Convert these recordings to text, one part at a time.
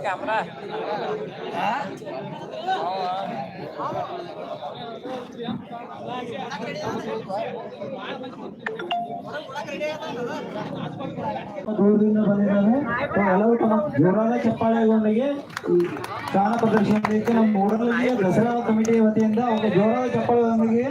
Camera ದೂರದಿಂದ ಬಂದಿದ್ದಾನೆ. ಎಲ್ಲರೂ ತಮ್ಮ ಜೋರಾದ ಚಪ್ಪಾಳೆಯೊಂದಿಗೆ ಈ ಗಾನ ಪ್ರದರ್ಶನಕ್ಕೆ ನಮ್ಮ ಮೂಡಲಗಿಯ ದಸರಾ ಕಮಿಟಿಯ ವತಿಯಿಂದ ಒಂದು ಜೋರಾದ ಚಪ್ಪಾಳೆಯೊಂದಿಗೆ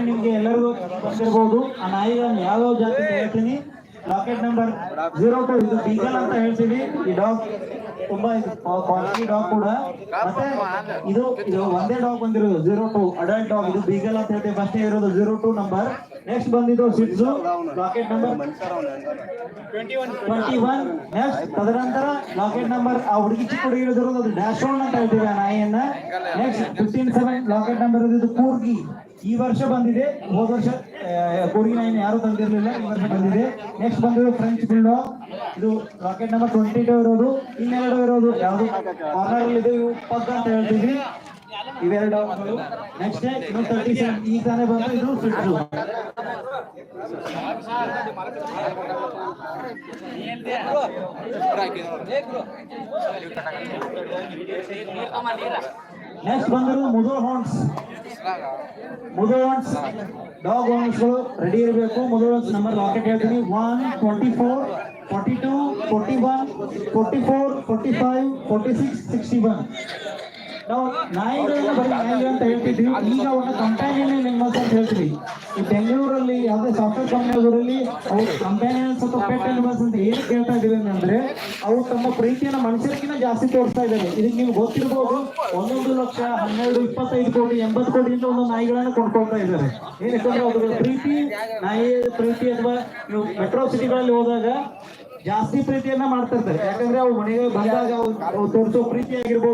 ನಿಮ್ಗೆ ಎಲ್ಲರಿಗೂ ಬಂದಿರಬಹುದು. ಆ ನಾಯಿಗಳನ್ನು ಯಾವ್ಯಾವ ಜಾತಿ ಹೇಳ್ತೀನಿ. ರಾಕೆಟ್ ನಂಬರ್ 02 ಇದು ಬೀಗಲ್ ಅಂತ ಹೇಳ್ತೀವಿ. ಈ ಡಾಗ್ ತುಂಬಾ ಕ್ವಾಲಿಟಿ ಡಾಗ್ ಕೂಡ. ಮತ್ತೆ ಇದು ಒಂದೇ ಡಾಗ್ ಬಂದಿರೋದು 02 ಅಡಲ್ಟ್ ಡಾಗ್. ಇದು ಬೀಗಲ್ ಅಂತ ಹೇಳ್ತೀವಿ. ಫಸ್ಟ್ ಇರೋದು 02 ನಂಬರ್. ನೆಕ್ಸ್ಟ್ ಬಂದಿದ್ದು ಸಿಡ್ಸು ರಾಕೆಟ್ ನಂಬರ್ 21. ನೆಕ್ಸ್ಟ್ ತದನಂತರ ರಾಕೆಟ್ ನಂಬರ್ ಆ ಹುಡುಗಿ ಚಿಕ್ಕ ಹುಡುಗಿ ಇರೋದು ಅದು ಡ್ಯಾಶ್ ಅಂತ ಹೇಳ್ತೀವಿ ಆ ನಾಯಿಯನ್ನ. ನೆಕ್ಸ್ಟ್ 15-7 ರಾಕೆಟ್ ನಂಬರ್ ಇದು ಕೂರ್ಗಿ. ಈ ವರ್ಷ ಬಂದಿದೆ. ಹೋದ ವರ್ಷ ಕೂರ್ಗಿ ನಾಯಿನ ಯಾರು ತಂದಿರಲಿಲ್ಲ, ಈ ವರ್ಷ ಬಂದಿದೆ. ನೆಕ್ಸ್ಟ್ ಬಂದಿರೋ ಫ್ರೆಂಚ್ ಬುಲ್ಡಾಗ್. ಇದು ರಾಕೆಟ್ ನಂಬರ್ 22 ಇರೋದು. ಇನ್ನೆರಡು ಇರೋದು ಯಾವುದು ಕಾರ್ನರ್ ಅಲ್ಲಿ ಇದೆ, ಇವು ಪಗ್ ಅಂತ ಹೇಳ್ತೀವಿ. ಇವೆರಡು ಡಾಗ್ಗಳು. ನೆಕ್ಸ್ಟ್ 37 ಈ ತಾನೇ ಬಂದು ಇದು ಸಿಡ್ಸು. ನೆಕ್ಸ್ಟ್ ಬಂದರು ಮುದೋಳ್ ಹಾರ್ನ್ಸ್. ಮುದೋಳ್ ಡಾಗ್ ಹಾರ್ನ್ಸ್ಗಳು ರೆಡಿ ಇರಬೇಕು. ಮುದೋಳ್ ನಂಬರ್ ರಾಕೆಟ್ ಹೇಳ್ತೀನಿ. 1, 24, 42, 41, 44, 45, 46, 61. ನಾವು ನಾಯಿಗಳನ್ನ ಬರೀ ನಾಯಿಗಳು ಅಂತ ಹೇಳ್ತಿದ್ವಿ. ಈಗ ಒಂದು ಕಂಪ್ಯಾನಿಯನ್ ಅನಿಮಲ್ಸ್ ಅಂತ ಹೇಳ್ತೀವಿ. ಈ ಬೆಂಗಳೂರಲ್ಲಿ ಯಾವುದೇ ಸಾಫ್ಟ್ವೇರ್ ಕಂಪ್ನಿಗಳಲ್ಲಿ ಅವ್ರು ಕಂಪ್ಯಾನಿಯನ್ಸ್ ಅಥವಾ ಪೆಟ್ ಅನಿಮಲ್ಸ್ ಅಂತ ಏನು ಕೇಳ್ತಾ ಇದೀವಿ ಅಂದ್ರೆ ಅವ್ರು ತಮ್ಮ ಪ್ರೀತಿಯನ್ನ ಮನುಷ್ಯರಿಗಿಂತ ಜಾಸ್ತಿ ತೋರಿಸ್ತಾ ಇದ್ದಾರೆ. ಇದಕ್ಕೆ ನೀವು ಗೊತ್ತಿರ್ಬೋದು, 1 ಲಕ್ಷ 12, 25 ಕೋಟಿ 80 ಕೋಟಿಯಿಂದ ಒಂದು ನಾಯಿಗಳನ್ನ ಕೊಂಡ್ಕೊಳ್ತಾ ಇದ್ದಾರೆ. ಏನಕ್ಕಂದ್ರೆ ಅವ್ರ ಪ್ರೀತಿ ನಾಯಿ ಪ್ರೀತಿ ಅಥವಾ ನೀವು ಮೆಟ್ರೋ ಸಿಟಿಗಳಲ್ಲಿ ಹೋದಾಗ ಜಾಸ್ತಿ ಪ್ರೀತಿಯನ್ನ ಮಾಡ್ತಾ ಇರ್ತಾರೆ. ಯಾಕಂದ್ರೆ ಅವ್ರ ಮನೆಗೆ ಬಂದಾಗ ಅವ್ರು ತೋರಿಸೋ ಪ್ರೀತಿ ಆಗಿರ್ಬೋದು.